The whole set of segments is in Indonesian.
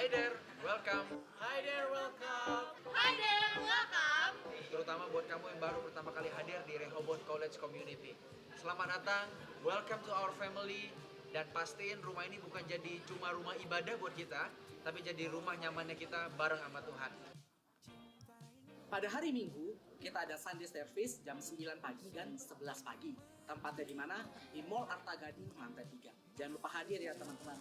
Hi there, welcome. Hi there, welcome. Hi there, welcome. Terutama buat kamu yang baru pertama kali hadir di Rehoboth College Community. Selamat datang, welcome to our family. Dan pastiin rumah ini bukan jadi cuma rumah ibadah buat kita, tapi jadi rumah nyamannya kita bareng sama Tuhan. Pada hari Minggu, kita ada Sunday Service jam 9 pagi dan 11 pagi. Tempatnya di mana? Di Mall Arta Gading, lantai 3. Jangan lupa hadir ya teman-teman.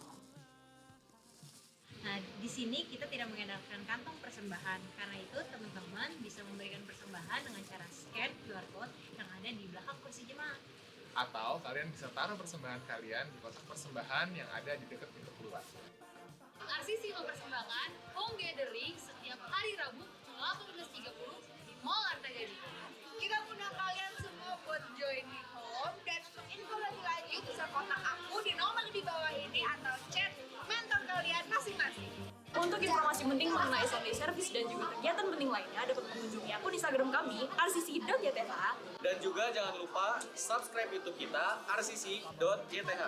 Nah, di sini kita tidak mengandalkan kantong persembahan. Karena itu, teman-teman bisa memberikan persembahan dengan cara scan QR code yang ada di belakang kursi jemaat. Atau kalian bisa taruh persembahan kalian di kotak persembahan yang ada di dekat pintu keluar. RCC mempersembahkan home gathering setiap hari Rabu 18.30 di Mall Arta Gading. Kita undang kalian semua buat join di home, dan untuk info lebih lanjut bisa kontak aku di nomor di bawah ini atau chat mentor kalian masing-masing. Untuk informasi penting mengenai Sunday Service dan juga kegiatan penting lainnya dapat mengunjungi akun Instagram kami rcc.jth. Dan juga jangan lupa subscribe YouTube kita rcc.jth.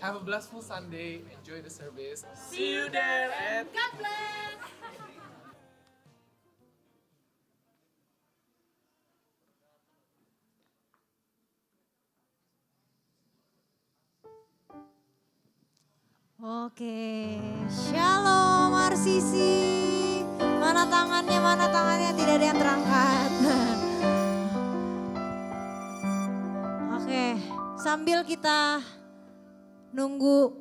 Have a blissful Sunday, enjoy the service. See you there and God bless! Oke, Shalom RCC. Mana tangannya, tidak ada yang terangkat. Oke, sambil kita nunggu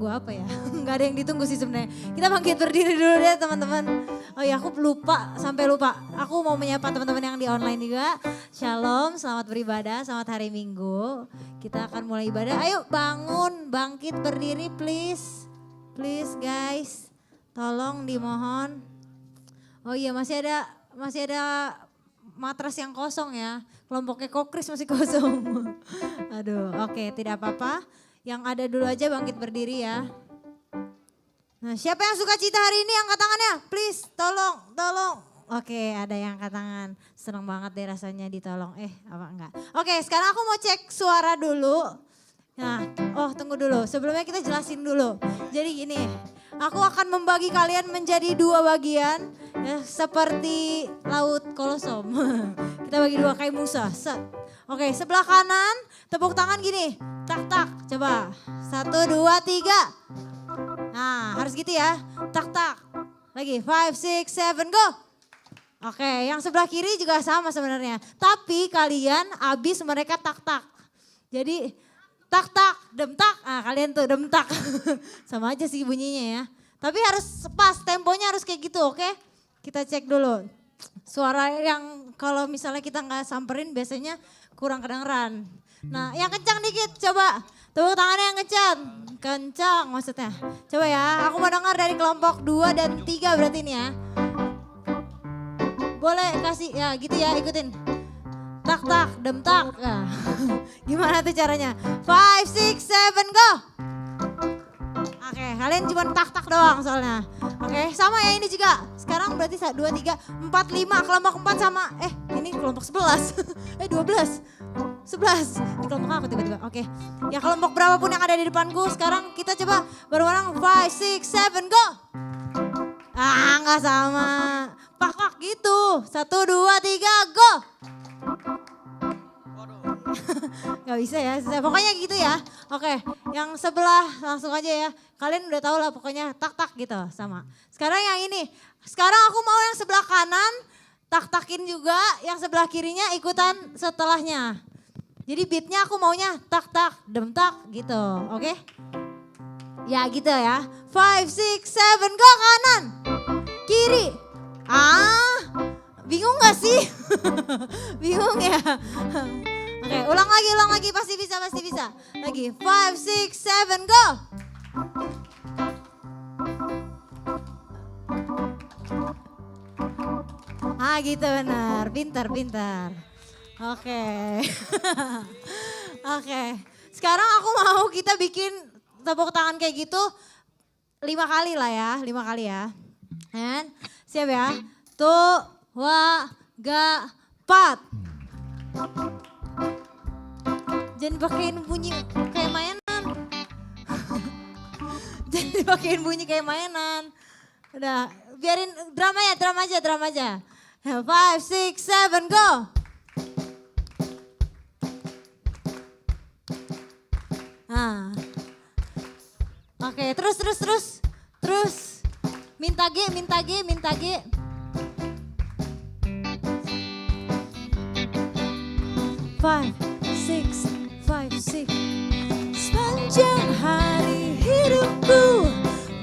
apa ya? Nggak ada yang ditunggu sih sebenarnya. Kita bangkit berdiri dulu deh teman-teman. Oh ya, aku sampai lupa. Aku mau menyapa teman-teman yang di online juga. Shalom, selamat beribadah, selamat hari Minggu. Kita akan mulai ibadah. Ayo bangun, bangkit berdiri please. Please guys, tolong dimohon. Oh iya, masih ada matras yang kosong ya. Kelompoknya Kokris masih kosong. Aduh, oke, tidak apa-apa. Yang ada dulu aja bangkit berdiri ya. Nah, siapa yang suka cita hari ini angkat tangannya? Please, tolong. Oke, ada yang angkat tangan. Senang banget deh rasanya ditolong. Apa enggak? Oke, sekarang aku mau cek suara dulu. Nah, tunggu dulu. Sebelumnya kita jelasin dulu. Jadi gini, aku akan membagi kalian menjadi 2 bagian. Ya, seperti laut Kolosom. Kita bagi 2 kayak Musa. Oke, sebelah kanan tepuk tangan gini. Tak, coba. 1, 2, 3. Nah, harus gitu ya. Tak. Lagi, 5, 6, 7, go. Oke, yang sebelah kiri juga sama sebenarnya. Tapi kalian abis mereka tak. Jadi tak, dem-tak. Nah, kalian tuh dem-tak. Sama aja sih bunyinya ya. Tapi harus pas, temponya harus kayak gitu, oke? Kita cek dulu. Suara yang kalau misalnya kita nggak samperin biasanya kurang kedengeran. Nah, yang kencang dikit coba. Tepuk tangannya yang kencang maksudnya. Coba ya, aku mau dengar dari kelompok 2 dan 3 berarti ini ya. Boleh kasih ya gitu ya, ikutin. Tak, dem-tak. Nah, gimana tuh caranya? 5, 6, 7, go. Oke, kalian cuma tak doang soalnya. Oke, sama ya ini juga. Sekarang berarti 1, 2, 3, 4, 5. Kelompok 4 sama. Ini kelompok 11. 12. 11. Ini kelompok aku tiba-tiba. Oke. Ya kelompok berapapun yang ada di depanku. Sekarang kita coba bareng-bareng. 5, 6, 7, go. Nggak sama. Pak gitu. 1, 2, 3, go. Gak bisa ya, pokoknya gitu ya. Oke, yang sebelah langsung aja ya. Kalian udah tahu lah pokoknya tak gitu sama. Sekarang yang ini, sekarang aku mau yang sebelah kanan tak-takin juga, yang sebelah kirinya ikutan setelahnya. Jadi beatnya aku maunya tak, dem-tak gitu, oke? Ya gitu ya, 5, 6, 7, go kanan, kiri. Bingung gak sih? Bingung ya? Oke, ulang lagi, pasti bisa. Lagi, 5, 6, 7, go. Gitu benar, pintar. Oke. Oke, sekarang aku mau kita bikin tepuk tangan kayak gitu 5 kali lah ya, 5 kali ya. And, siap ya? Tuh, wa, ga, pat. Jangan pakein bunyi kayak mainan. Jadi dipakein bunyi kayak mainan. Udah, biarin drum aja. 5, 6, 7, go. Nah. Oke, terus. Minta G. 5, 6, 5, 6. Sepanjang hari hidupku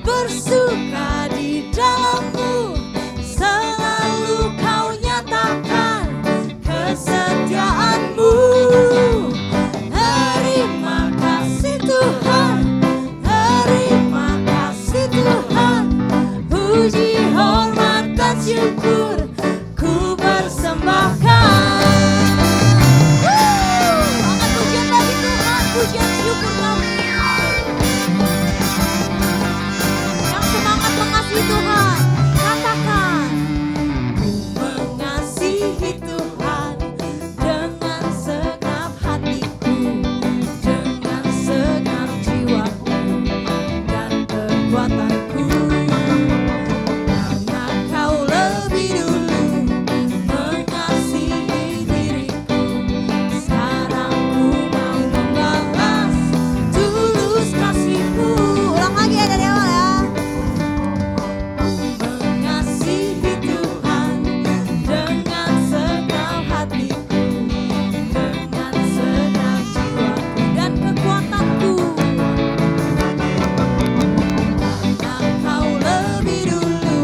bersuka di dalammu, selalu kau nyatakan kesetiaanmu. Terima kasih Tuhan, terima kasih Tuhan, puji hormat dan syukur ku persembahkan. Angkat pujian bagi Tuhan, pujian syukur kami. Yang semangat mengasihi Tuhan, katakan. Ku mengasihi Tuhan dengan segenap hatiku, dengan segenap jiwaku dan kekuatanku. Karena kau lebih dulu mengasihi diriku, sekarang ku mau membalas tulus kasihmu. Ulang lagi ya dari awal ya. Mengasihi Tuhan dengan segenap hatiku, dengan segenap jiwaku dan kekuatanku. Karena kau lebih dulu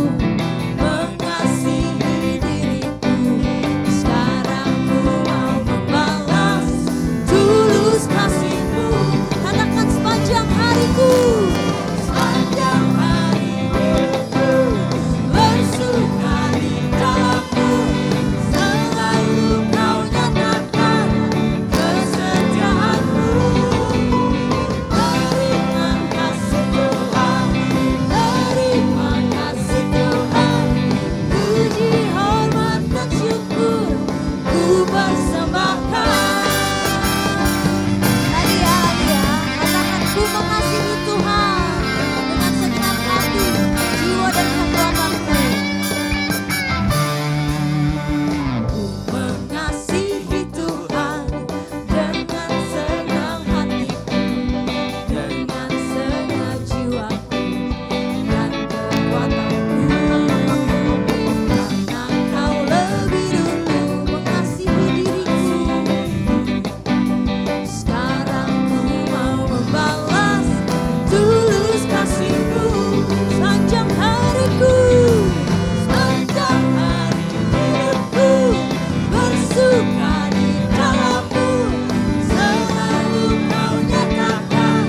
mengasihi diriku, sekarang ku mau membalas tulus kasihmu. Katakan sepanjang hariku, sepanjang hari hidupku bersuka di dalammu, selalu kau nyatakan kesetiaanmu. Terima kasih Tuhan, terima kasih Tuhan, puji hormat dan syukur ku persembahkan. Lagi ya, katakan ku mengasihi Tuhan dengan segenap hati, jiwa dan kekuatanku. Ku mengasihi Tuhan dengan segenap hatiku, dengan segenap jiwaku dan kekuatanku. Karena kau lebih dulu mengasihi diriku, sekarang ku mau membalas tulus kasihmu. Sepanjang hariku, sepanjang hari hidupku bersuka di dalammu, selalu kau nyatakan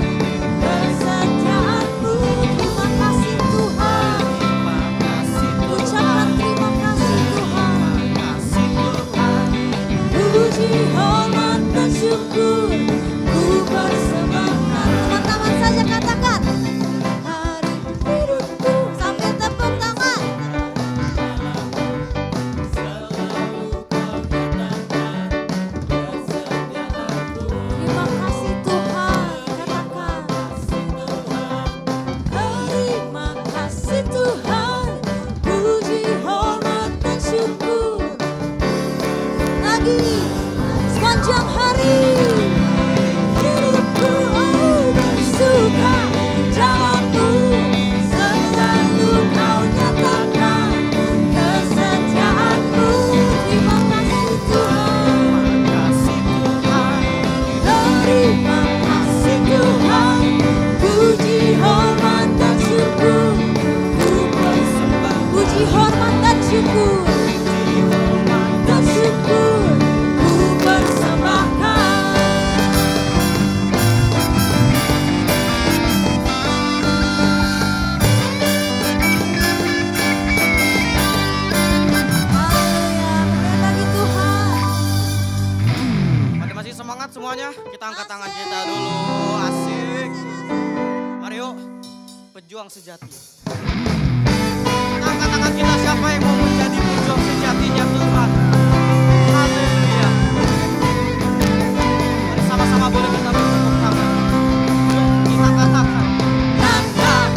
kesetiaanmu. Terima kasih Tuhan, ucapkan terima kasih Tuhan. Puji hormat dan syukur ku persembahkan. Teman-teman saja katakan. Hari hidupku sambil tepuk tangan. Terima kasih Tuhan, katakan. Terima kasih Tuhan, puji hormat dan syukur. Lagi sepanjang hari hidupku bersuka dalammu, selalu kau nyatakan kesetiaanmu. Terima kasih Tuhan, terima kasih Tuhan, puji hormat dan syukur ku persembahkan. Puji hormat dan syukur ku persembahkan. Haleluya, kembali lagi Tuhan. Masih semangat semuanya? Kita angkat tangan kita dulu, asik. Mari yuk, pejuang sejati. Kita angkat tangan kita, siapa yang mau menjadi pejuang sejatinya Tuhan? Haleluya. Mari sama-sama boleh kita bertepuk tangan. Yuk, kita katakan. Langkah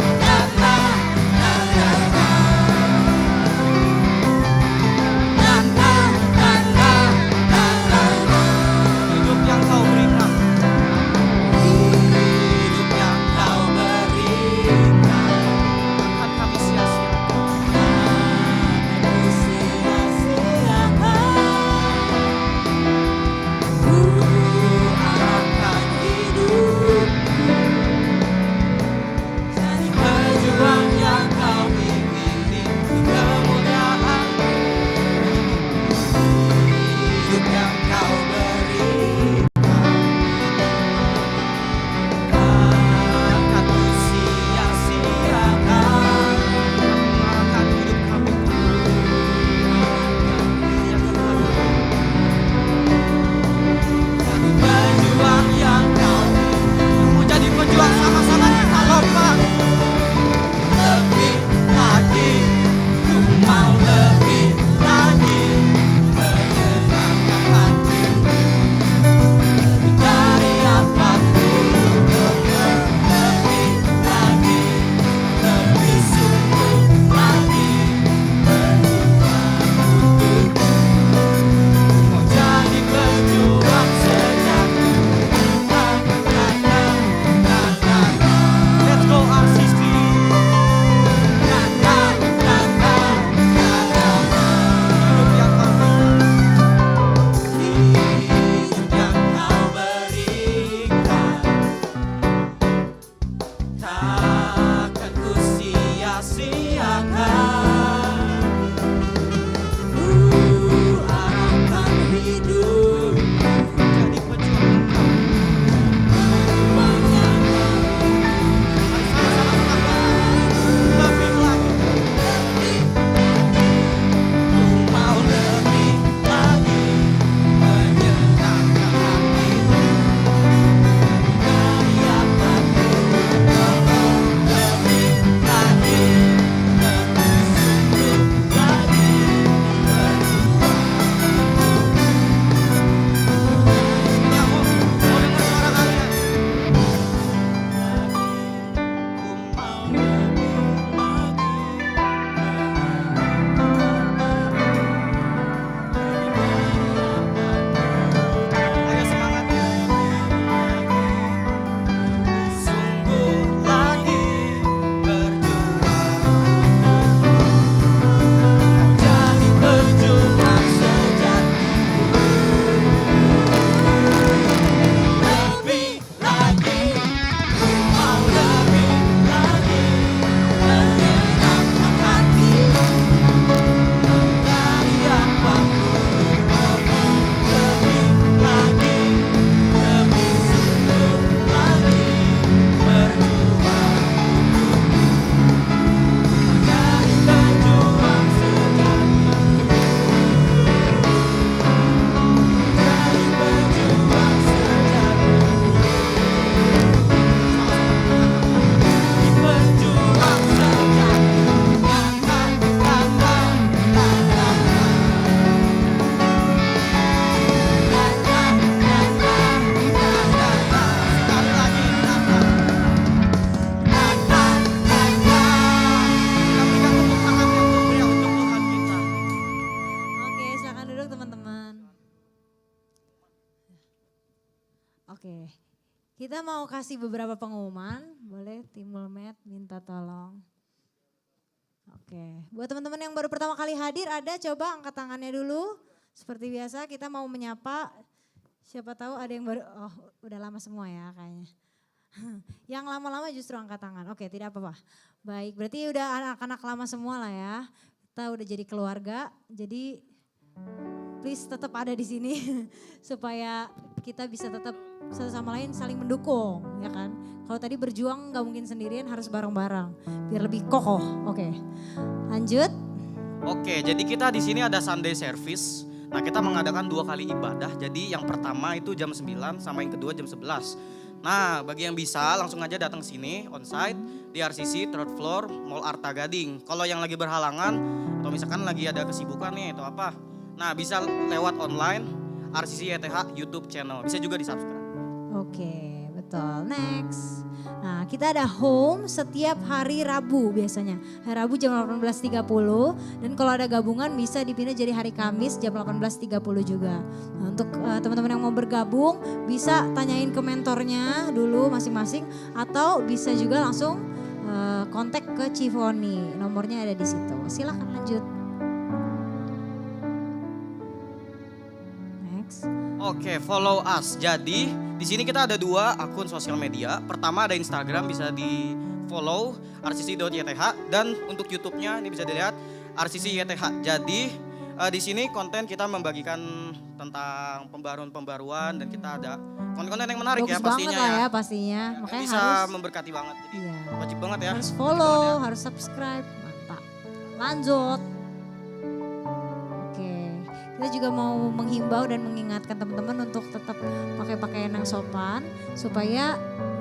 takkan ku sia-siakan. Ku arahkan hidup jadi pejuang. Lebih lagi, ku mau lebih lagi menyenangkan hati dari apapun. Lebih lagi, lebih sungguh lagi berjuang. Ya, mau dengar suara kalian? Ku mau lebih lagi. Ayo semangat ya. Sungguh lagi berjuang. Jadi berjuang sejati. Lebih lagi, ku mau lebih lagi menyenangkan hati dari apapun. Lebih lagi, lebih sungguh lagi berjuang. Jadi berjuang sejati. Jadi berjuang sejati. Berjuang sejati. Sekali lagi, kita berikan tepuk tangan yang meriah untuk Tuhan kita. Oke, silakan duduk teman-teman. Oke, kita mau kasih beberapa pengumuman. Boleh Timbul Med minta tolong. Oke, buat teman-teman yang baru pertama kali hadir ada coba angkat tangannya dulu. Seperti biasa kita mau menyapa, siapa tahu ada yang baru, oh udah lama semua ya kayaknya. Yang lama-lama justru angkat tangan, oke tidak apa-apa. Baik, berarti udah anak-anak lama semua lah ya. Kita udah jadi keluarga, jadi please tetap ada di sini supaya kita bisa tetap satu sama lain saling mendukung ya kan. Kalau tadi berjuang nggak mungkin sendirian, harus bareng-bareng biar lebih kokoh. Oke, lanjut. Oke, jadi kita di sini ada Sunday service. Nah, kita mengadakan 2 kali ibadah. Jadi yang pertama itu jam 9 sama yang kedua jam 11. Nah, bagi yang bisa langsung aja datang sini onsite di RCC third floor Mall Arta Gading. Kalau yang lagi berhalangan atau misalkan lagi ada kesibukan nih atau apa, nah bisa lewat online RCC YTH YouTube channel. Bisa juga di-subscribe. Oke, betul. Next. Nah, kita ada home setiap hari Rabu biasanya. Hari Rabu jam 18.30 dan kalau ada gabungan bisa dipindah jadi hari Kamis jam 18.30 juga. Nah, untuk teman-teman yang mau bergabung bisa tanyain ke mentornya dulu masing-masing atau bisa juga langsung kontak ke Cifoni. Nomornya ada di situ. Silakan lanjut. Next. Oke, follow us. Jadi di sini kita ada 2 akun sosial media. Pertama ada Instagram, bisa di follow rcc.yth, dan untuk YouTube-nya ini bisa dilihat rcc.yth. Jadi di sini konten kita membagikan tentang pembaruan-pembaruan dan kita ada konten-konten yang menarik. Bagus ya pastinya banget lah ya pastinya. Yang Makanya bisa harus memberkati banget. Jadi iya, wajib banget ya. harus follow, harus subscribe. Mantap. Lanjut. Oke, kita juga mau menghimbau dan mengingatkan teman-teman untuk tetap pakai pakaian yang sopan supaya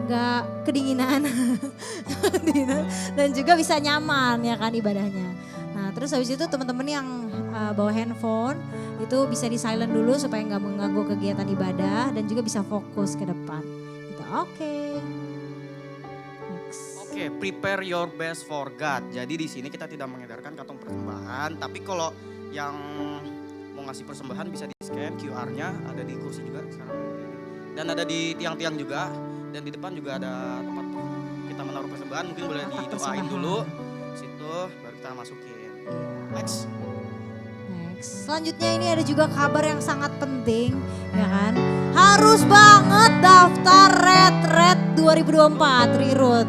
nggak kedinginan dan juga bisa nyaman ya kan ibadahnya. Nah terus habis itu teman-teman yang bawa handphone itu bisa di silent dulu supaya nggak mengganggu kegiatan ibadah dan juga bisa fokus ke depan. Gitu. Oke. Next. Oke, prepare your best for God. Jadi di sini kita tidak mengedarkan kantong persembahan, tapi kalau yang mau ngasih persembahan bisa di scan QR-nya, ada di kursi juga sekarang. Dan ada di tiang-tiang juga, dan di depan juga ada tempat kita menaruh persembahan. Mungkin boleh didoain dulu, situ baru kita masukin. Next. Selanjutnya ini ada juga kabar yang sangat penting, ya kan? Harus banget daftar Red 2024 Rirut.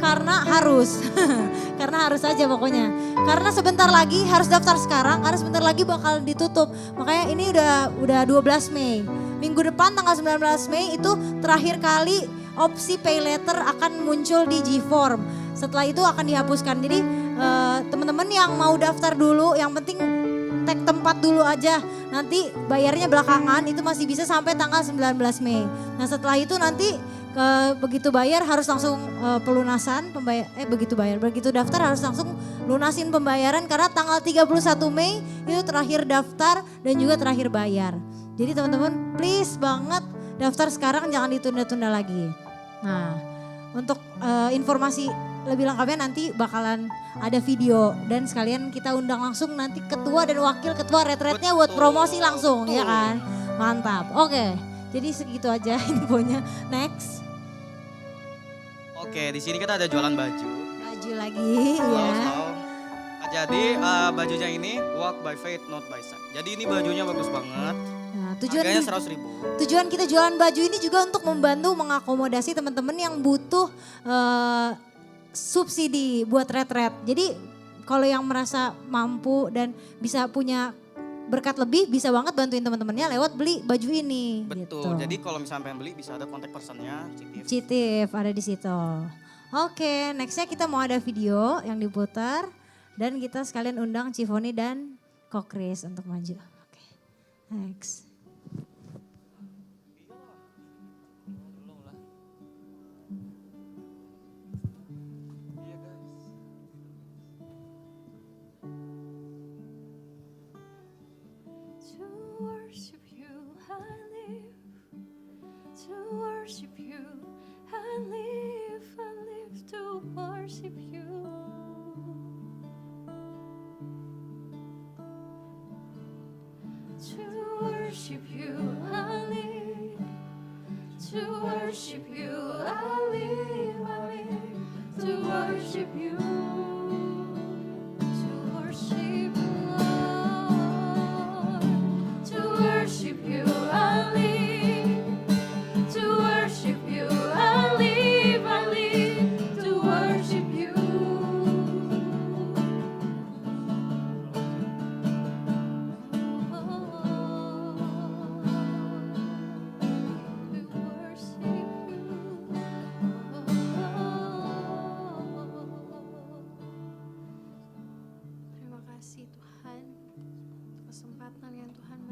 karena harus. Karena harus aja pokoknya. Karena sebentar lagi harus daftar sekarang, karena sebentar lagi bakal ditutup. Makanya ini udah 12 Mei. Minggu depan tanggal 19 Mei itu terakhir kali opsi pay later akan muncul di G-Form. Setelah itu akan dihapuskan. Jadi teman-teman yang mau daftar dulu, yang penting tag tempat dulu aja. Nanti bayarnya belakangan, itu masih bisa sampai tanggal 19 Mei. Nah setelah itu nanti begitu bayar harus langsung pelunasan, begitu daftar harus langsung lunasin pembayaran karena tanggal 31 Mei itu terakhir daftar dan juga terakhir bayar. Jadi teman-teman please banget daftar sekarang, jangan ditunda-tunda lagi. Nah untuk informasi lebih lengkapnya nanti bakalan ada video dan sekalian kita undang langsung nanti ketua dan wakil ketua retretnya buat promosi langsung. Ya kan, mantap. Oke, jadi segitu aja infonya. Next. Oke, di sini kita ada jualan baju. Baju lagi ya. Jadi bajunya ini walk by faith not by sight. Jadi ini bajunya bagus banget. Nah, harganya 100.000. Tujuan kita jualan baju ini juga untuk membantu mengakomodasi teman-teman yang butuh subsidi buat retret. Jadi kalau yang merasa mampu dan bisa punya berkat lebih, bisa banget bantuin teman-temannya lewat beli baju ini. Betul. Gitu. Jadi kalau misalnya pengen beli bisa ada kontak personnya Citif ada di situ. Oke, nextnya kita mau ada video yang diputar dan kita sekalian undang Cifoni dan Kokris untuk maju. Oke, next.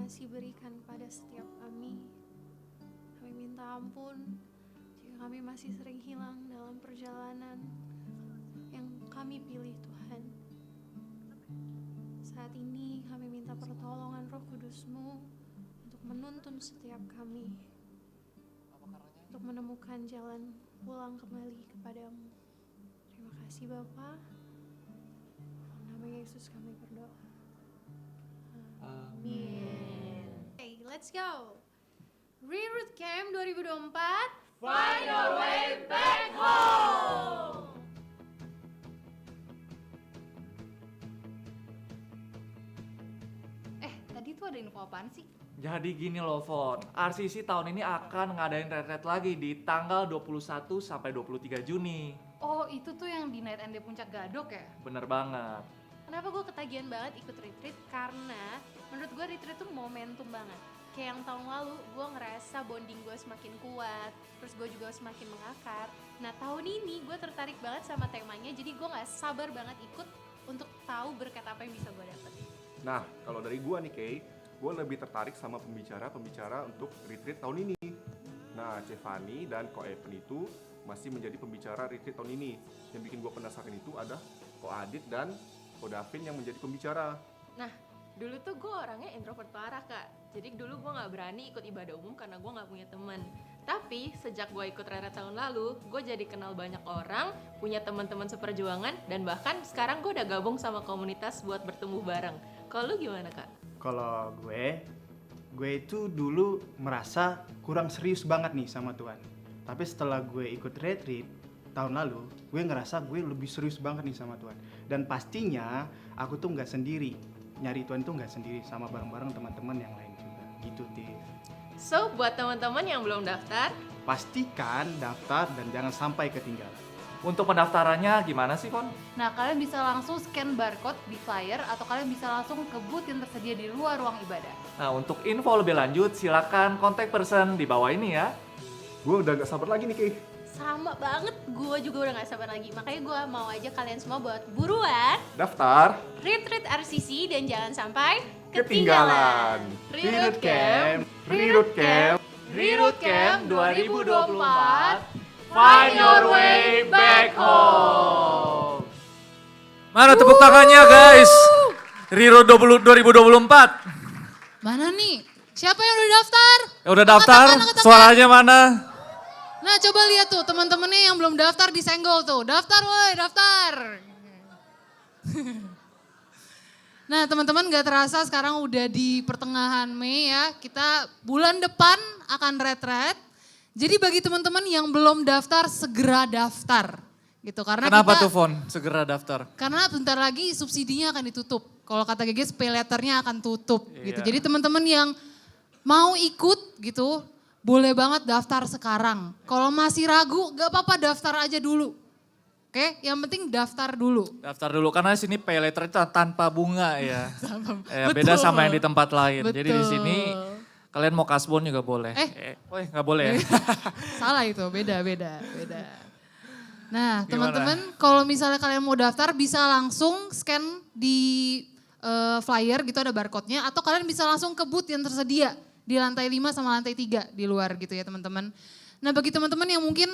masih berikan kepada setiap kami. Kami minta ampun jika kami masih sering hilang dalam perjalanan yang kami pilih, Tuhan. Saat ini kami minta pertolongan Roh Kudus-Mu untuk menuntun setiap kami, untuk menemukan jalan pulang kembali kepadamu. Terima kasih Bapa. Dalam nama Yesus kami berdoa. Amin. Okay, let's go. Reroute Camp 2024. Find your way back home. Tadi tuh ada info apaan sih? Jadi gini loh Von, RCC tahun ini akan ngadain retret lagi di tanggal 21 sampai 23 Juni. Oh, itu tuh yang di Night and Day Puncak Gadok ya? Bener banget. Kenapa gue ketagihan banget ikut retreat? Karena menurut gue retreat tuh momentum banget. Kayak yang tahun lalu gue ngerasa bonding gue semakin kuat, terus gue juga semakin mengakar. Nah tahun ini gue tertarik banget sama temanya, jadi gue gak sabar banget ikut untuk tahu berkat apa yang bisa gue dapet. Nah kalau dari gue nih Kay, gue lebih tertarik sama pembicara-pembicara untuk retreat tahun ini. Nah Cefani dan Ko Evan itu masih menjadi pembicara retreat tahun ini. Yang bikin gue penasaran itu ada Ko Adit dan Ko Davin yang menjadi pembicara. Nah, dulu tuh gue orangnya introvert parah kak. Jadi dulu gue gak berani ikut ibadah umum karena gue gak punya teman. Tapi sejak gue ikut retret tahun lalu, gue jadi kenal banyak orang, punya teman-teman seperjuangan, dan bahkan sekarang gue udah gabung sama komunitas buat bertumbuh bareng. Kalau lu gimana kak? Kalau gue itu dulu merasa kurang serius banget nih sama Tuhan. Tapi setelah gue ikut retreat tahun lalu, gue ngerasa gue lebih serius banget nih sama Tuhan. Dan pastinya aku tuh nggak sendiri, nyari Tuhan tuh nggak sendiri, sama bareng-bareng teman-teman yang lain juga. Gitu Tiff. So buat teman-teman yang belum daftar, pastikan daftar dan jangan sampai ketinggalan. Untuk pendaftarannya gimana sih, Kon? Nah, kalian bisa langsung scan barcode di flyer atau kalian bisa langsung ke booth yang tersedia di luar ruang ibadah. Nah, untuk info lebih lanjut silakan kontak person di bawah ini ya. Gue udah gak sabar lagi nih, Kay. Sama banget, gue juga udah gak sabar lagi. Makanya gue mau aja kalian semua buat buruan Daftar. retreat RCC dan jangan sampai Ketinggalan. Reroute Camp, Reroute Camp. Reroute Camp 2024. Find your way back home. Mana tepuk tangannya guys? Reroute 2024. Mana nih? Siapa yang udah daftar? Ya udah daftar, suaranya mana? Nah coba lihat tuh teman-temannya yang belum daftar disenggol tuh. Daftar woi, daftar. Nah teman-teman gak terasa sekarang udah di pertengahan Mei ya. Kita bulan depan akan retret. Jadi bagi teman-teman yang belum daftar segera daftar. Gitu karena Kenapa kita, tuh Fon? Segera daftar. Karena bentar lagi subsidinya akan ditutup. Kalau kata GG pay letternya akan tutup gitu. Iya. Jadi teman-teman yang mau ikut gitu boleh banget daftar sekarang. Kalau masih ragu gak apa-apa daftar aja dulu. Oke, yang penting daftar dulu. Daftar dulu karena sini pay letter tanpa bunga ya. Betul. Beda sama yang di tempat lain. Jadi di Betul. sini kalian mau kasbon juga boleh. Nggak boleh ya? Salah itu, beda. Nah, Gimana? teman-teman kalau misalnya kalian mau daftar bisa langsung scan di flyer gitu ada barcode-nya atau kalian bisa langsung ke booth yang tersedia di lantai 5 sama lantai 3 di luar gitu ya teman-teman. Nah, bagi teman-teman yang mungkin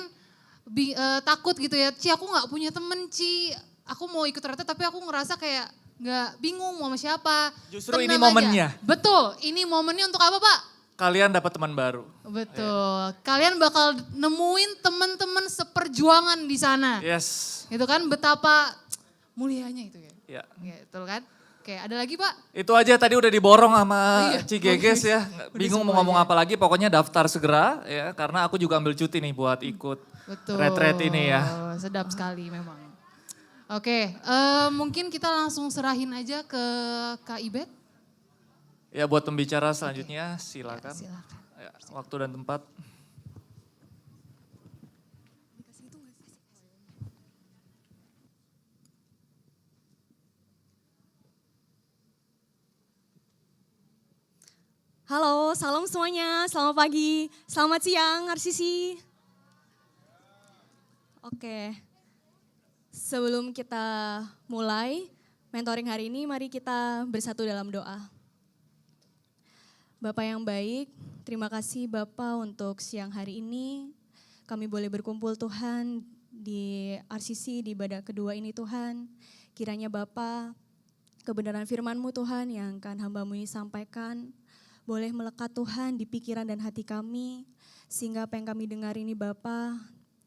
takut gitu ya, Ci aku nggak punya temen Ci, aku mau ikut retret tapi aku ngerasa kayak nggak bingung mau sama siapa. Justru Tenang ini aja. momennya. Betul, ini momennya untuk apa Pak? Kalian dapat teman baru. Betul. Kalian bakal nemuin teman-teman seperjuangan di sana. Yes. Itu kan betapa mulianya itu ya. Ya. Gitu kan. Oke, ada lagi Pak? Itu aja tadi udah diborong sama Iya, Cigeges ya. bagus. Bingung Udah mau ngomong semuanya. apa lagi, pokoknya daftar segera ya. Karena aku juga ambil cuti nih buat ikut Betul. retret ini ya. Sedap sekali memang. Oke, mungkin kita langsung serahin aja ke Kak Ibet. Ya buat pembicara selanjutnya silakan. Ya, silakan. Ya, waktu dan tempat. Halo, salam semuanya, selamat pagi, selamat siang RCC. Oke, sebelum kita mulai mentoring hari ini, mari kita bersatu dalam doa. Bapak yang baik, terima kasih Bapak untuk siang hari ini. Kami boleh berkumpul Tuhan di RCC di ibadah kedua ini Tuhan. Kiranya Bapak, kebenaran firman-Mu Tuhan yang akan hamba-Mu ini sampaikan, boleh melekat Tuhan di pikiran dan hati kami, sehingga apa yang kami dengar ini Bapa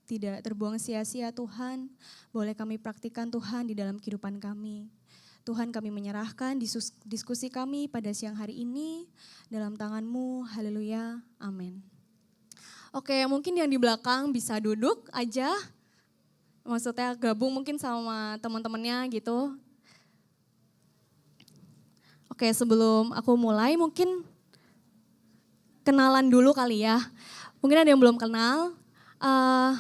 tidak terbuang sia-sia Tuhan, boleh kami praktikkan Tuhan di dalam kehidupan kami. Tuhan kami menyerahkan diskusi kami pada siang hari ini dalam tangan-Mu, haleluya, amin. Oke, mungkin yang di belakang bisa duduk aja, maksudnya gabung mungkin sama teman-temannya gitu. Oke, sebelum aku mulai mungkin kenalan dulu kali ya. Mungkin ada yang belum kenal.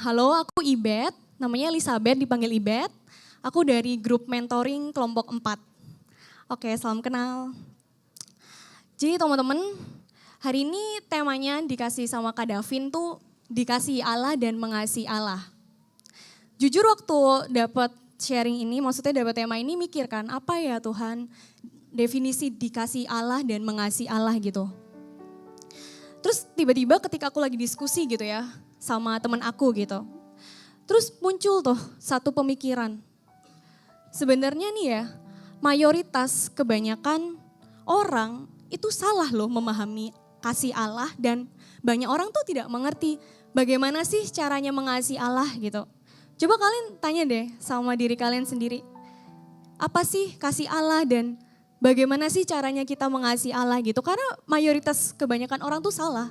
Halo, aku Ibet, namanya Elizabeth, dipanggil Ibet. Aku dari grup mentoring kelompok 4. Oke, salam kenal. Jadi teman-teman, hari ini temanya dikasih sama Kak Davin tuh dikasih Allah dan mengasihi Allah. Jujur waktu dapat sharing ini, maksudnya dapat tema ini mikir kan, apa ya Tuhan definisi dikasih Allah dan mengasihi Allah gitu. Terus tiba-tiba ketika aku lagi diskusi gitu ya sama teman aku gitu. Terus muncul tuh satu pemikiran. Sebenarnya nih ya, mayoritas kebanyakan orang itu salah loh memahami kasih Allah dan banyak orang tuh tidak mengerti bagaimana sih caranya mengasihi Allah gitu. Coba kalian tanya deh sama diri kalian sendiri. Apa sih kasih Allah dan bagaimana sih caranya kita mengasihi Allah gitu. Karena mayoritas kebanyakan orang tuh salah.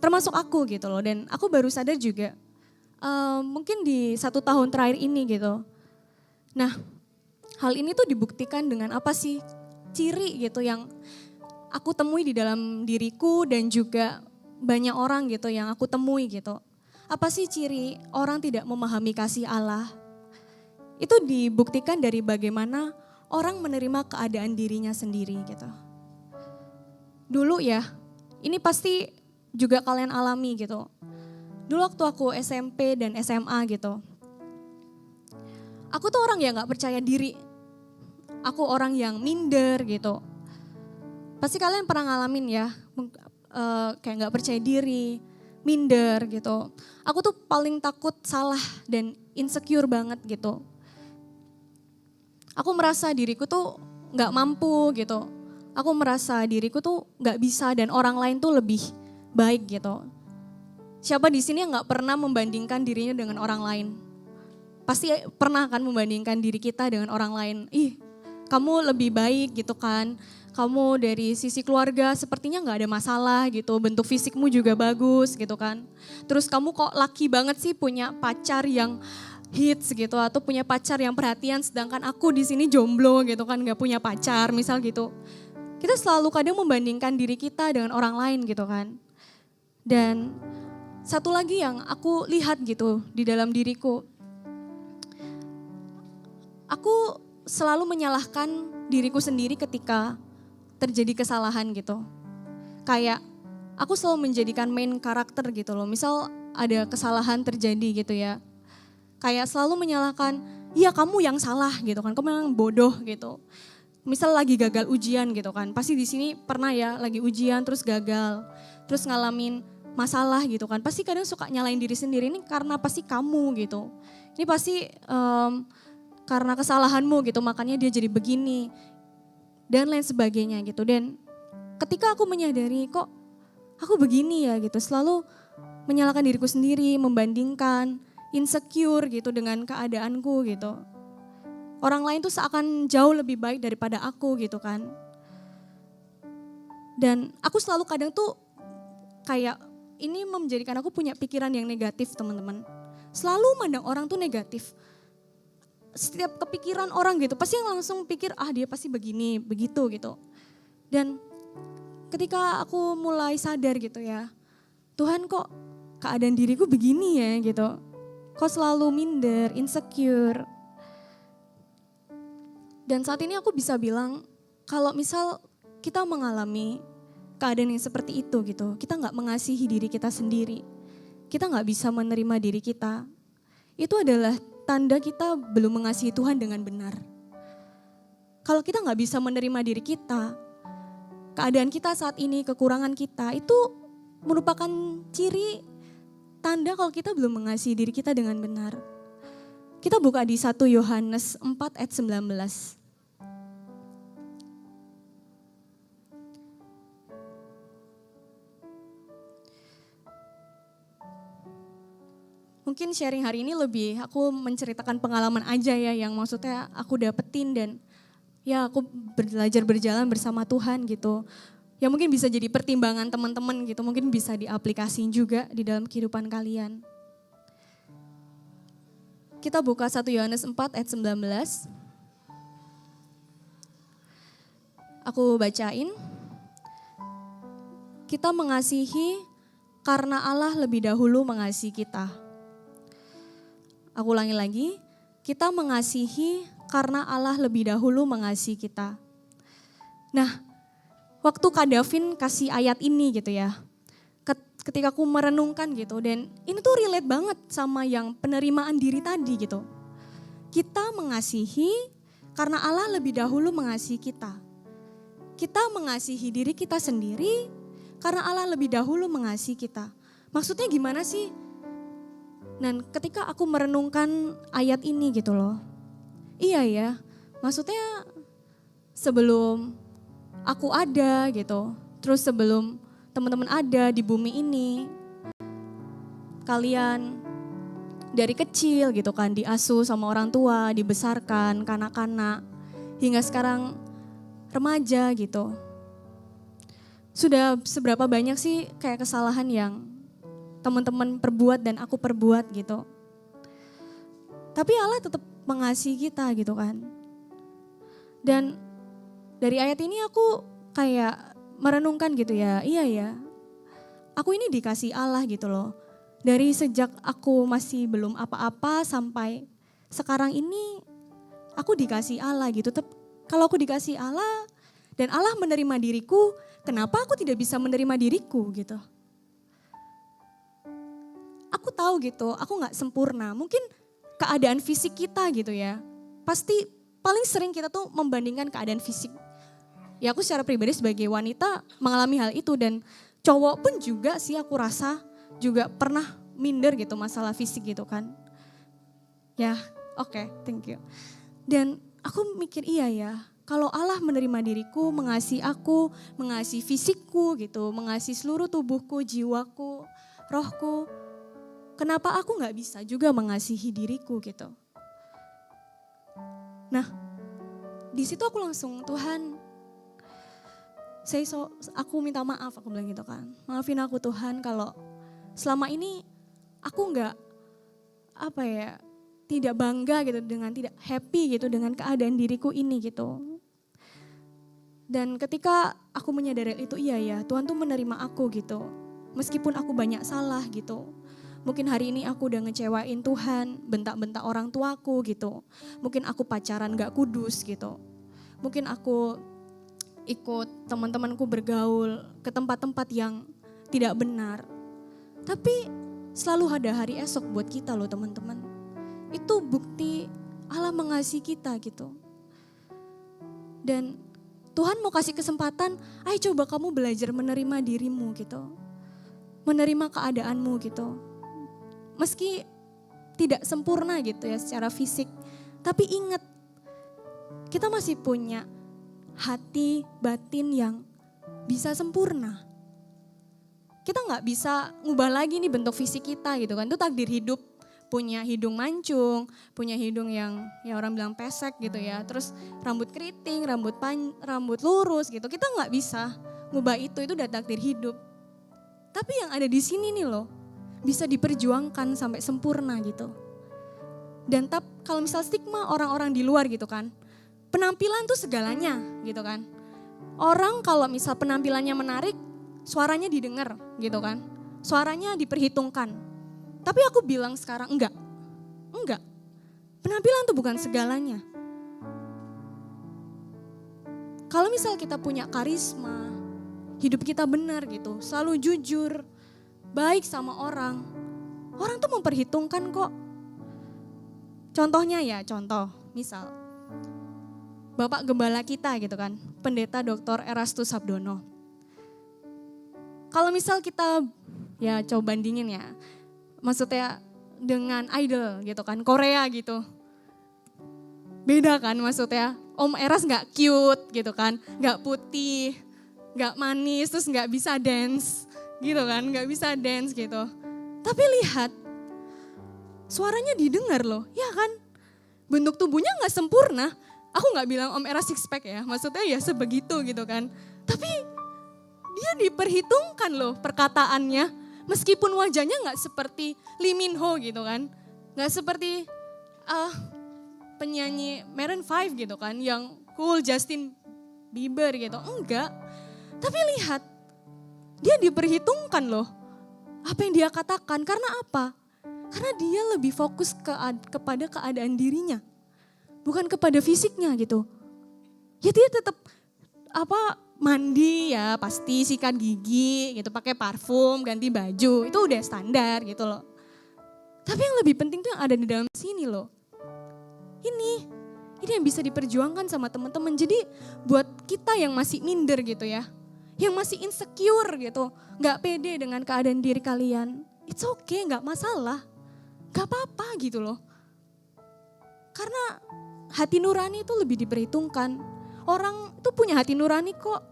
Termasuk aku gitu loh. Dan aku baru sadar juga mungkin di 1 tahun terakhir ini gitu. Nah hal ini tuh dibuktikan dengan apa sih ciri gitu yang aku temui di dalam diriku dan juga banyak orang gitu yang aku temui gitu. Apa sih ciri orang tidak memahami kasih Allah? Itu dibuktikan dari bagaimana orang menerima keadaan dirinya sendiri gitu. Dulu ya, ini pasti juga kalian alami gitu. Dulu waktu aku SMP dan SMA gitu. Aku tuh orang yang gak percaya diri. Aku orang yang minder gitu. Pasti kalian pernah ngalamin ya, kayak gak percaya diri, minder gitu. Aku tuh paling takut salah dan insecure banget gitu. Aku merasa diriku tuh gak mampu gitu. Aku merasa diriku tuh gak bisa dan orang lain tuh lebih baik gitu. Siapa di sini yang gak pernah membandingkan dirinya dengan orang lain? Pasti pernah kan membandingkan diri kita dengan orang lain. Ih, kamu lebih baik gitu kan. Kamu dari sisi keluarga sepertinya gak ada masalah gitu. Bentuk fisikmu juga bagus gitu kan. Terus kamu kok laki banget sih punya pacar yang hits gitu. Atau punya pacar yang perhatian sedangkan aku di sini jomblo gitu kan. Gak punya pacar misal gitu. Kita selalu kadang membandingkan diri kita dengan orang lain gitu kan. Dan satu lagi yang aku lihat gitu di dalam diriku. Aku selalu menyalahkan diriku sendiri ketika terjadi kesalahan gitu. Kayak aku selalu menjadikan main karakter gitu loh. Misal ada kesalahan terjadi gitu ya. Kayak selalu menyalahkan, iya kamu yang salah gitu kan, kamu yang bodoh gitu. Misal lagi gagal ujian gitu kan, pasti di sini pernah ya lagi ujian terus gagal, terus ngalamin masalah gitu kan. Pasti kadang suka nyalain diri sendiri, ini karena pasti kamu gitu. Ini pasti karena kesalahanmu gitu, makanya dia jadi begini. Dan lain sebagainya gitu. Dan ketika aku menyadari kok aku begini ya gitu, selalu menyalahkan diriku sendiri, membandingkan, insecure gitu dengan keadaanku gitu. Orang lain tuh seakan jauh lebih baik daripada aku gitu kan. Dan aku selalu kadang tuh kayak ini menjadikan aku punya pikiran yang negatif teman-teman. Selalu mandang orang tuh negatif. Setiap kepikiran orang gitu pasti yang langsung pikir dia pasti begini, begitu gitu. Dan ketika aku mulai sadar gitu ya, Tuhan kok keadaan diriku begini ya gitu. Kok selalu minder, insecure. Dan saat ini aku bisa bilang kalau misal kita mengalami keadaan yang seperti itu gitu, kita gak mengasihi diri kita sendiri, kita gak bisa menerima diri kita, itu adalah tanda kita belum mengasihi Tuhan dengan benar. Kalau kita gak bisa menerima diri kita, keadaan kita saat ini, kekurangan kita, itu merupakan ciri tanda kalau kita belum mengasihi diri kita dengan benar. Kita buka di 1 Yohanes 4 ayat 19. Mungkin sharing hari ini lebih aku menceritakan pengalaman aja ya yang maksudnya aku dapetin dan ya aku belajar berjalan bersama Tuhan gitu. Ya mungkin bisa jadi pertimbangan teman-teman gitu, mungkin bisa diaplikasiin juga di dalam kehidupan kalian. Kita buka 1 Yohanes 4 ayat 19. Aku bacain. Kita mengasihi karena Allah lebih dahulu mengasihi kita. Aku ulangi lagi, kita mengasihi karena Allah lebih dahulu mengasihi kita. Nah, waktu Kak Davin kasih ayat ini gitu ya, ketika aku merenungkan gitu, dan ini tuh relate banget sama yang penerimaan diri tadi gitu. Kita mengasihi karena Allah lebih dahulu mengasihi kita. Kita mengasihi diri kita sendiri karena Allah lebih dahulu mengasihi kita. Maksudnya gimana sih? Dan ketika aku merenungkan ayat ini gitu loh. Iya ya, maksudnya sebelum aku ada gitu. Terus sebelum teman-teman ada di bumi ini. Kalian dari kecil gitu kan diasuh sama orang tua, dibesarkan kanak-kanak. Hingga sekarang remaja gitu. Sudah seberapa banyak sih kayak kesalahan yang teman-teman perbuat dan aku perbuat gitu. Tapi Allah tetap mengasihi kita gitu kan. Dan dari ayat ini aku kayak merenungkan gitu ya, iya ya. Aku ini dikasih Allah gitu loh. Dari sejak aku masih belum apa-apa sampai sekarang ini aku dikasih Allah gitu. Kalau aku dikasih Allah dan Allah menerima diriku, kenapa aku tidak bisa menerima diriku gitu. Aku tahu gitu, aku gak sempurna. Mungkin keadaan fisik kita gitu ya. Pasti paling sering kita tuh membandingkan keadaan fisik. Ya aku secara pribadi sebagai wanita mengalami hal itu dan cowok pun juga sih aku rasa juga pernah minder gitu masalah fisik gitu kan. Ya oke, thank you. Dan aku mikir iya ya, kalau Allah menerima diriku, mengasihi aku, mengasihi fisikku gitu, mengasihi seluruh tubuhku, jiwaku, rohku. Kenapa aku gak bisa juga mengasihi diriku gitu. Nah, di situ aku langsung Tuhan, aku minta maaf, aku bilang gitu kan. Maafin aku Tuhan kalau selama ini aku nggak tidak bangga gitu dengan tidak happy gitu dengan keadaan diriku ini gitu. Dan ketika aku menyadari itu iya ya Tuhan tuh menerima aku gitu. Meskipun aku banyak salah gitu. Mungkin hari ini aku udah ngecewain Tuhan, bentak-bentak orang tuaku gitu. Mungkin aku pacaran gak kudus gitu. Mungkin aku ikut teman-temanku bergaul ke tempat-tempat yang tidak benar. Tapi selalu ada hari esok buat kita loh teman-teman. Itu bukti Allah mengasihi kita gitu. Dan Tuhan mau kasih kesempatan, ayo coba kamu belajar menerima dirimu gitu. Menerima keadaanmu gitu. Meski tidak sempurna gitu ya secara fisik. Tapi ingat, kita masih punya hati batin yang bisa sempurna. Kita gak bisa ngubah lagi nih bentuk fisik kita gitu kan. Itu takdir hidup, punya hidung mancung, punya hidung yang ya orang bilang pesek gitu ya. Terus rambut keriting, rambut lurus gitu. Kita gak bisa ngubah itu udah takdir hidup. Tapi yang ada di sini nih loh, bisa diperjuangkan sampai sempurna gitu. Dan kalau misal stigma orang-orang di luar gitu kan, penampilan tuh segalanya gitu kan. Orang kalau misal penampilannya menarik, suaranya didengar gitu kan. Suaranya diperhitungkan. Tapi aku bilang sekarang enggak. Penampilan tuh bukan segalanya. Kalau misal kita punya karisma, hidup kita benar gitu, selalu jujur, baik sama orang tuh memperhitungkan kok. Contohnya ya, misal Bapak Gembala kita gitu kan, Pendeta Dr. Erastus Sabdono. Kalau misal kita ya coba bandingin ya, maksudnya dengan idol gitu kan, Korea gitu. Beda kan maksudnya, Om Eras gak cute gitu kan, gak putih, gak manis, terus gak bisa dance gitu kan, gak bisa dance gitu. Tapi lihat, suaranya didengar loh, ya kan? Bentuk tubuhnya gak sempurna. Aku gak bilang Om Eras six pack ya, maksudnya ya sebegitu gitu kan. Tapi dia diperhitungkan loh perkataannya, meskipun wajahnya gak seperti Lee Min Ho gitu kan. Gak seperti penyanyi Maroon 5 gitu kan, yang cool Justin Bieber gitu, enggak. Tapi lihat, dia diperhitungkan loh apa yang dia katakan. Karena apa? Karena dia lebih fokus kepada keadaan dirinya. Bukan kepada fisiknya gitu. Ya dia tetap mandi ya pasti, sikat gigi gitu, pakai parfum, ganti baju. Itu udah standar gitu loh. Tapi yang lebih penting tuh yang ada di dalam sini loh. Ini yang bisa diperjuangkan sama teman-teman. Jadi buat kita yang masih minder gitu ya, yang masih insecure gitu, gak pede dengan keadaan diri kalian, it's okay, gak masalah, gak apa-apa gitu loh. Karena hati nurani itu lebih diperhitungkan. Orang itu punya hati nurani kok,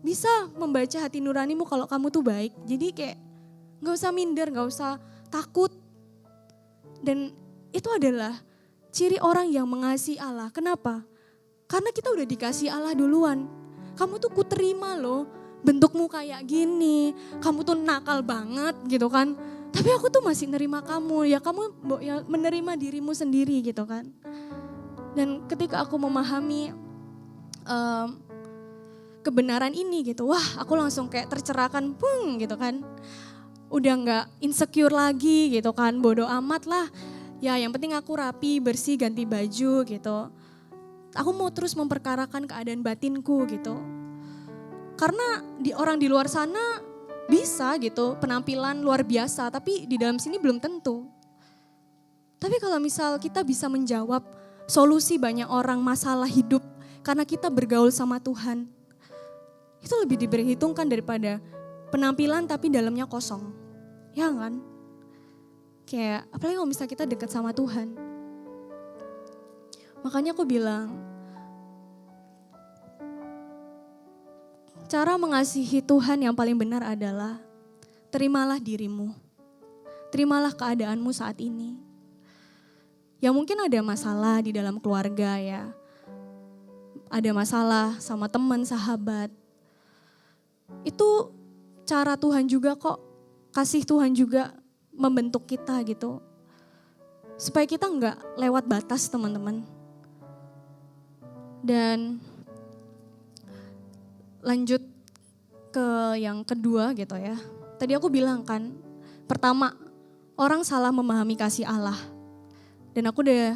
bisa membaca hati nuranimu kalau kamu tuh baik. Jadi kayak gak usah minder, gak usah takut. Dan itu adalah ciri orang yang mengasihi Allah. Kenapa? Karena kita udah dikasih Allah duluan. Kamu tuh kuterima loh, bentukmu kayak gini, kamu tuh nakal banget gitu kan. Tapi aku tuh masih nerima kamu, ya kamu ya menerima dirimu sendiri gitu kan. Dan ketika aku memahami kebenaran ini gitu, wah aku langsung kayak tercerahkan, gitu kan. udah nggak insecure lagi gitu kan, bodo amat lah. Ya yang penting aku rapi, bersih, ganti baju gitu. Aku mau terus memperkarakan keadaan batinku gitu. Karena orang di luar sana bisa gitu, penampilan luar biasa, tapi di dalam sini belum tentu. Tapi kalau misal kita bisa menjawab solusi banyak orang masalah hidup karena kita bergaul sama Tuhan, itu lebih diperhitungkan daripada penampilan tapi dalamnya kosong. Ya kan? Kayak apalagi kalau misalnya kita dekat sama Tuhan. Makanya aku bilang, cara mengasihi Tuhan yang paling benar adalah terimalah dirimu. Terimalah keadaanmu saat ini. Ya mungkin ada masalah di dalam keluarga ya. Ada masalah sama teman, sahabat. Itu cara Tuhan juga kok, kasih Tuhan juga membentuk kita gitu. Supaya kita enggak lewat batas teman-teman. Dan lanjut ke yang kedua gitu ya. Tadi aku bilang kan, pertama orang salah memahami kasih Allah. Dan aku udah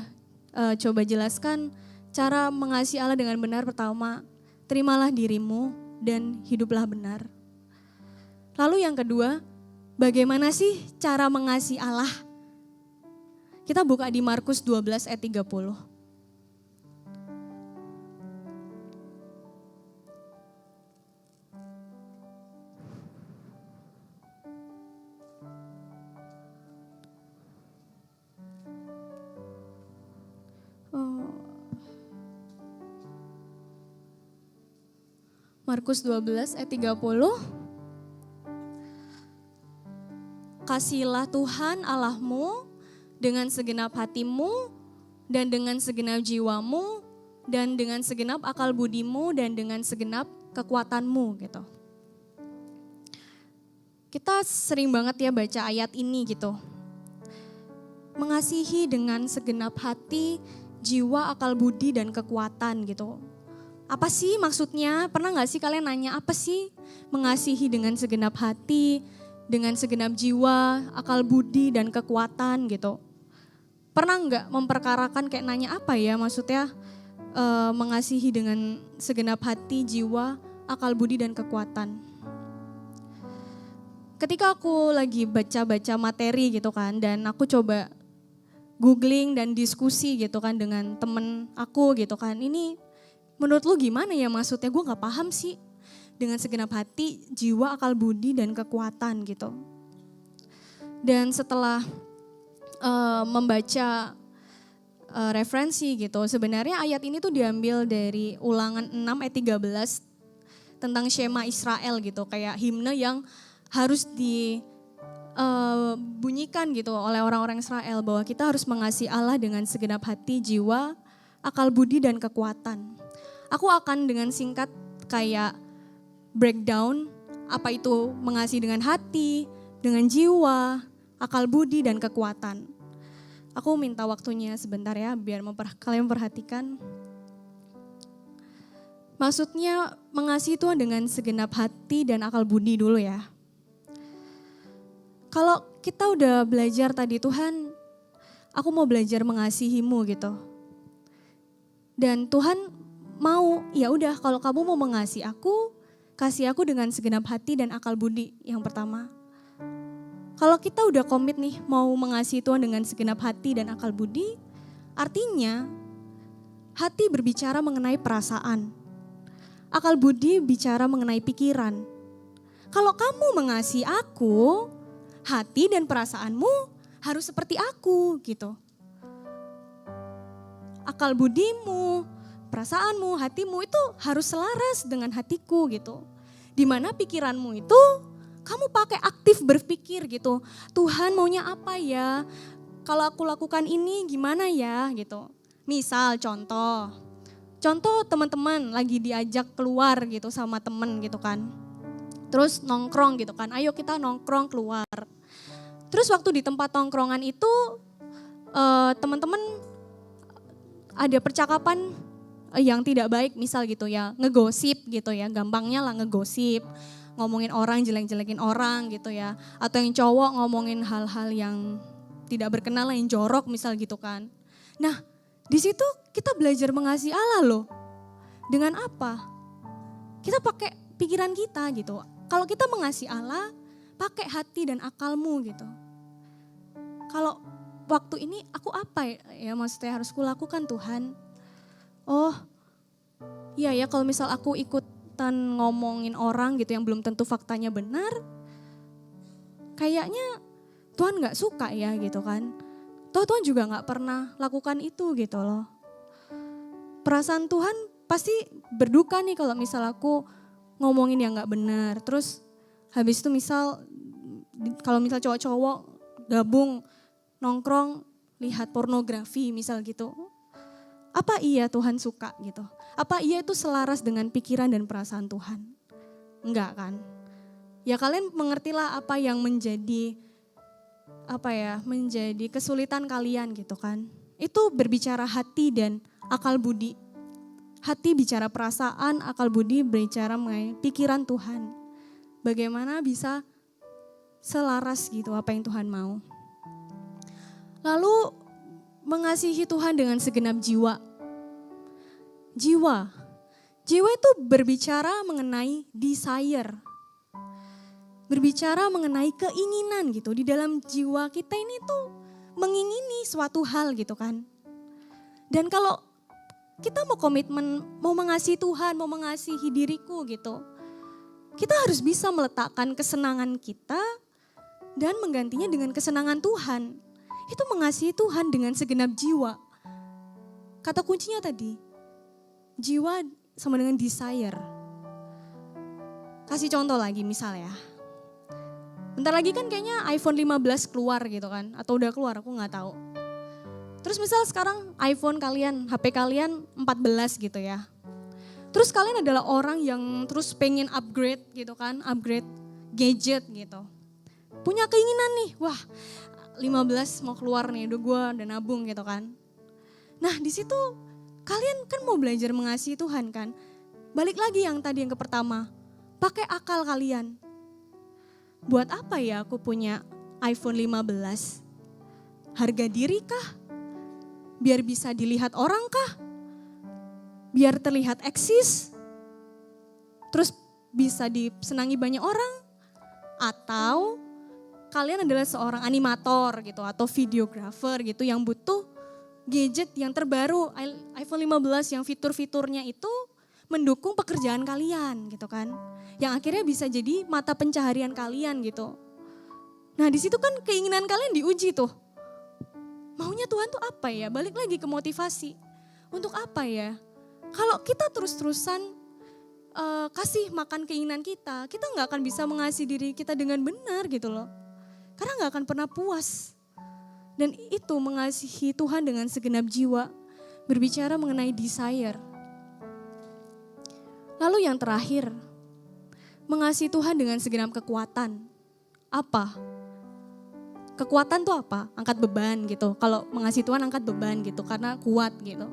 coba jelaskan cara mengasihi Allah dengan benar. Pertama, terimalah dirimu dan hiduplah benar. Lalu yang kedua, bagaimana sih cara mengasihi Allah? Kita buka di Markus 12 ayat 30. Markus 12 ayat 30. Kasihilah Tuhan Allahmu dengan segenap hatimu dan dengan segenap jiwamu dan dengan segenap akal budimu dan dengan segenap kekuatanmu gitu. Kita sering banget ya baca ayat ini gitu. Mengasihi dengan segenap hati, jiwa, akal budi dan kekuatan gitu. Apa sih maksudnya? Pernah gak sih kalian nanya apa sih mengasihi dengan segenap hati, dengan segenap jiwa, akal budi dan kekuatan gitu. Pernah gak memperkarakan kayak nanya apa ya maksudnya mengasihi dengan segenap hati, jiwa, akal budi dan kekuatan. Ketika aku lagi baca-baca materi gitu kan dan aku coba googling dan diskusi gitu kan dengan temen aku gitu kan. Ini menurut lu gimana ya maksudnya? Gue gak paham sih. Dengan segenap hati, jiwa, akal budi, dan kekuatan gitu. Dan setelah membaca referensi gitu, sebenarnya ayat ini tuh diambil dari Ulangan 6 ayat 13 tentang Shema Israel gitu. Kayak himne yang harus dibunyikan gitu oleh orang-orang Israel bahwa kita harus mengasihi Allah dengan segenap hati, jiwa, akal budi, dan kekuatan. Aku akan dengan singkat kayak breakdown apa itu mengasihi dengan hati, dengan jiwa, akal budi dan kekuatan. Aku minta waktunya sebentar ya biar kalian perhatikan. Maksudnya mengasihi Tuhan dengan segenap hati dan akal budi dulu ya. Kalau kita udah belajar tadi Tuhan, aku mau belajar mengasihimu gitu. Dan Tuhan mau, ya udah kalau kamu mau mengasihi aku, kasih aku dengan segenap hati dan akal budi yang pertama. Kalau kita udah komit nih mau mengasihi Tuhan dengan segenap hati dan akal budi, artinya hati berbicara mengenai perasaan. Akal budi bicara mengenai pikiran. Kalau kamu mengasihi aku, hati dan perasaanmu harus seperti aku gitu. Akal budimu, perasaanmu, hatimu itu harus selaras dengan hatiku gitu. Dimana pikiranmu itu kamu pakai aktif berpikir gitu. Tuhan maunya apa ya? Kalau aku lakukan ini gimana ya gitu. Misal contoh teman-teman lagi diajak keluar gitu sama temen gitu kan. Terus nongkrong gitu kan, ayo kita nongkrong keluar. Terus waktu di tempat nongkrongan itu teman-teman ada percakapan yang tidak baik misal gitu ya, ngegosip gitu ya, gampangnya lah ngegosip. ngomongin orang, jelek-jelekin orang gitu ya. Atau yang cowok ngomongin hal-hal yang tidak berkenan, yang jorok misal gitu kan. Nah, di situ kita belajar mengasihi Allah loh. Dengan apa? Kita pakai pikiran kita gitu. Kalau kita mengasihi Allah, pakai hati dan akalmu gitu. Kalau waktu ini aku apa ya maksudnya harus kulakukan Tuhan? Oh, iya ya kalau misal aku ikutan ngomongin orang gitu yang belum tentu faktanya benar, kayaknya Tuhan gak suka ya gitu kan. Toh Tuhan juga gak pernah lakukan itu gitu loh. Perasaan Tuhan pasti berduka nih kalau misal aku ngomongin yang gak benar. Terus habis itu misal, kalau misal cowok-cowok gabung nongkrong lihat pornografi misal gitu. Apa iya Tuhan suka gitu? Apa iya itu selaras dengan pikiran dan perasaan Tuhan? Enggak kan? Ya kalian mengertilah apa yang menjadi menjadi kesulitan kalian gitu kan. Itu berbicara hati dan akal budi. Hati bicara perasaan, akal budi berbicara mengenai pikiran Tuhan. Bagaimana bisa selaras gitu apa yang Tuhan mau. Lalu mengasihi Tuhan dengan segenap jiwa. Jiwa itu berbicara mengenai desire. Berbicara mengenai keinginan gitu. Di dalam jiwa kita ini tuh mengingini suatu hal gitu kan. Dan kalau kita mau komitmen, mau mengasihi Tuhan, mau mengasihi diriku gitu. Kita harus bisa meletakkan kesenangan kita dan menggantinya dengan kesenangan Tuhan. Itu mengasihi Tuhan dengan segenap jiwa. Kata kuncinya tadi, jiwa sama dengan desire. Kasih contoh lagi misal ya. Bentar lagi kan kayaknya iPhone 15 keluar gitu kan. Atau udah keluar aku gak tahu. Terus misal sekarang iPhone kalian, HP kalian 14 gitu ya. Terus kalian adalah orang yang terus pengen upgrade gitu kan. Upgrade gadget gitu. Punya keinginan nih, wah 15 mau keluar nih, udah gue udah nabung gitu kan. Nah di situ kalian kan mau belajar mengasihi Tuhan kan. Balik lagi yang tadi yang ke pertama, pakai akal kalian. Buat apa ya aku punya iPhone 15? Harga diri kah? Biar bisa dilihat orang kah? Biar terlihat eksis? Terus bisa disenangi banyak orang? Atau kalian adalah seorang animator gitu atau videographer gitu yang butuh gadget yang terbaru iPhone 15 yang fitur-fiturnya itu mendukung pekerjaan kalian gitu kan. Yang akhirnya bisa jadi mata pencaharian kalian gitu. Nah di situ kan keinginan kalian diuji tuh. Maunya Tuhan tuh apa ya? Balik lagi ke motivasi. Untuk apa ya? Kalau kita terus-terusan kasih makan keinginan kita nggak akan bisa mengasihi diri kita dengan benar gitu loh. Karena gak akan pernah puas. Dan itu mengasihi Tuhan dengan segenap jiwa. Berbicara mengenai desire. Lalu yang terakhir. Mengasihi Tuhan dengan segenap kekuatan. Apa? Kekuatan tuh apa? Angkat beban gitu. Kalau mengasihi Tuhan angkat beban gitu. Karena kuat gitu.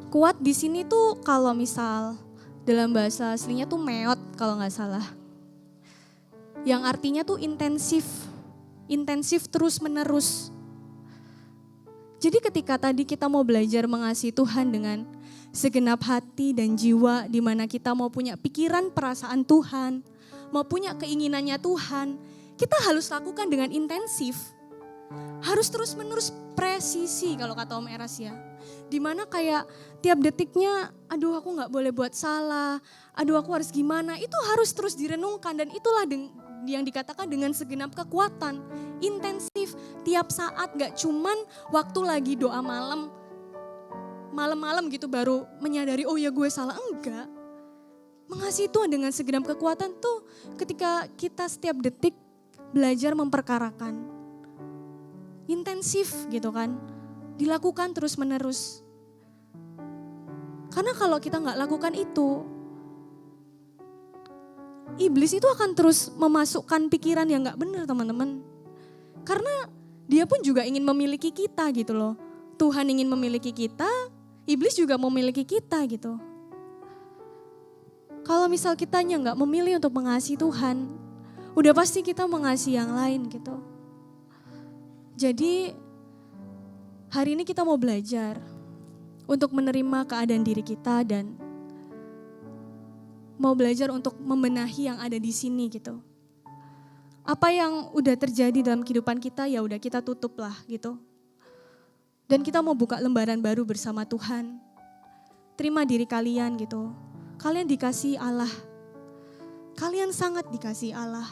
Kuat di sini tuh kalau misal dalam bahasa aslinya tuh meot kalau gak salah. Yang artinya tuh intensif terus menerus. Jadi ketika tadi kita mau belajar mengasihi Tuhan dengan segenap hati dan jiwa, di mana kita mau punya pikiran perasaan Tuhan, mau punya keinginannya Tuhan, kita harus lakukan dengan intensif. Harus terus menerus presisi kalau kata Om Eras ya. Dimana kayak tiap detiknya, aduh aku gak boleh buat salah, aduh aku harus gimana, itu harus terus direnungkan dan itulah yang dikatakan dengan segenap kekuatan, intensif, tiap saat gak cuman waktu lagi doa malam-malam gitu baru menyadari oh ya gue salah, enggak. Mengasihi Tuhan dengan segenap kekuatan tuh ketika kita setiap detik belajar memperkarakan. Intensif gitu kan, dilakukan terus menerus. Karena kalau kita gak lakukan itu, iblis itu akan terus memasukkan pikiran yang gak benar teman-teman. Karena dia pun juga ingin memiliki kita gitu loh. Tuhan ingin memiliki kita, iblis juga memiliki kita gitu. Kalau misal kitanya nggak memilih untuk mengasihi Tuhan, udah pasti kita mengasihi yang lain gitu. Jadi hari ini kita mau belajar untuk menerima keadaan diri kita dan mau belajar untuk membenahi yang ada di sini gitu. Apa yang udah terjadi dalam kehidupan kita ya udah kita tutup lah gitu. Dan kita mau buka lembaran baru bersama Tuhan. Terima diri kalian gitu. Kalian dikasihi Allah. Kalian sangat dikasihi Allah.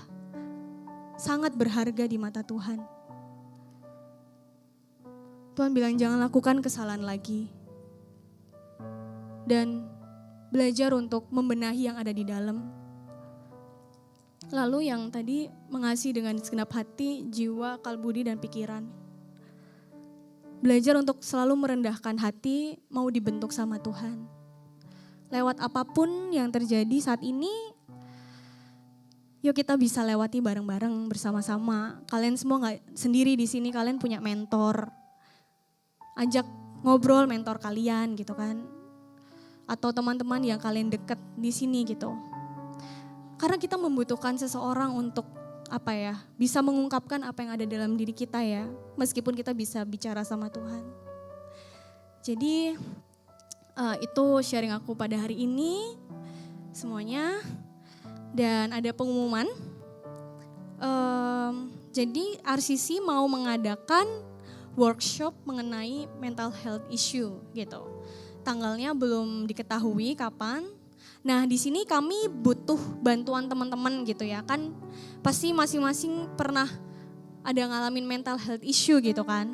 Sangat berharga di mata Tuhan. Tuhan bilang jangan lakukan kesalahan lagi. Dan belajar untuk membenahi yang ada di dalam. Lalu yang tadi mengasihi dengan segenap hati, jiwa, kalbudi, dan pikiran. Belajar untuk selalu merendahkan hati, mau dibentuk sama Tuhan. Lewat apapun yang terjadi saat ini, yuk kita bisa lewati bareng-bareng bersama-sama. Kalian semua nggak sendiri di sini, kalian punya mentor. Ajak ngobrol mentor kalian gitu kan. Atau teman-teman yang kalian deket di sini gitu. Karena kita membutuhkan seseorang untuk bisa mengungkapkan apa yang ada dalam diri kita ya. Meskipun kita bisa bicara sama Tuhan. Jadi itu sharing aku pada hari ini semuanya. Dan ada pengumuman. Jadi RCC mau mengadakan workshop mengenai mental health issue gitu. Tanggalnya belum diketahui kapan. Nah di sini kami butuh bantuan teman-teman gitu ya kan. Pasti masing-masing pernah ada ngalamin mental health issue gitu kan.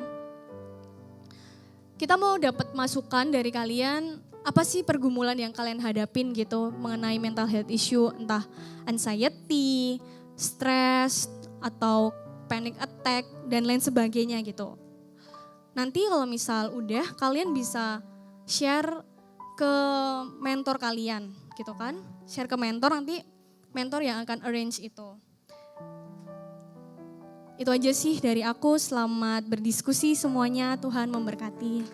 Kita mau dapat masukan dari kalian, apa sih pergumulan yang kalian hadapin gitu mengenai mental health issue, entah anxiety, stress, atau panic attack, dan lain sebagainya gitu. Nanti kalau misal udah, kalian bisa share ke mentor kalian gitu kan. Share ke mentor, nanti mentor yang akan arrange itu. Itu aja sih dari aku, selamat berdiskusi semuanya, Tuhan memberkati.